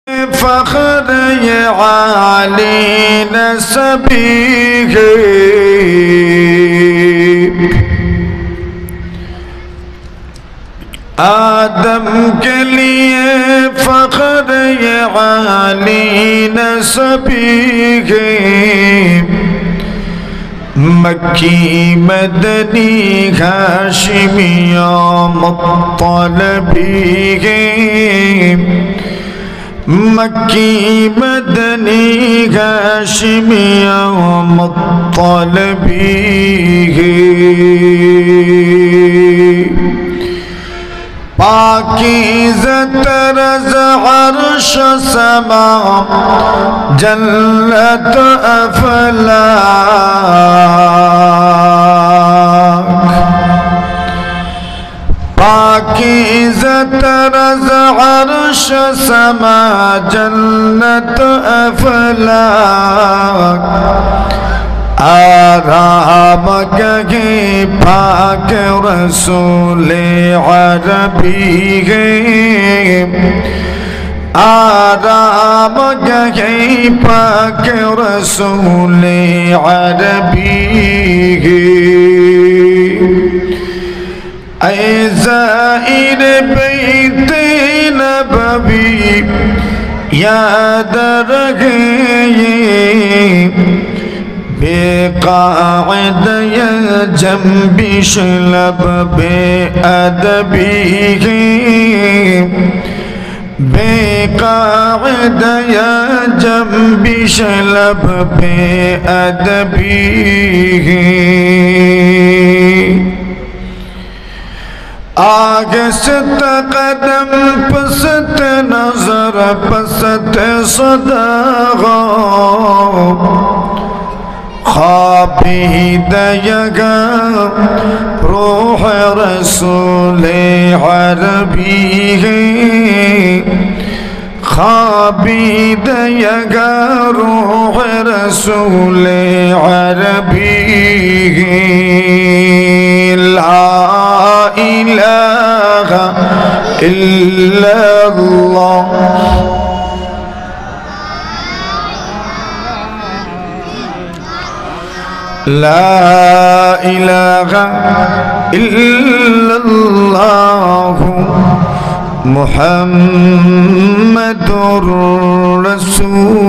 फख्र ये आली नसबी है, आदम के लिए फख्र ये आली नसबी है, मक्की मदनी हाशिमी मुत्तलबी है, मक्की मदनी हाशिमी मुत्तलबी है। पाकीज़ा तरज़ अर्श समा जन्नत अफलाक, पाकीज़ा तरज़ अर्श समा जन्नत अफलाक, आराम गहे पाक रसूल अरबी है, आराम गहे पाक रसूल अरबी है। ऐ ज़ाइर बैत नबवी याद रहे बेक़ाइद जंबिश लब बेअदबी है, बेक़ाइद जंबिश लब बेअदबी है। आगे से कदम पसत नजर पसत सदा ख़ाबिद यगा रूह रसूल अरबी है, ख़ाबिद यगा रूह रसूल अरबी है। ला इलाहा इल्लल्लाह, ला इलाहा इल्लल्लाह मुहम्मदुर रसूलुल्लाह।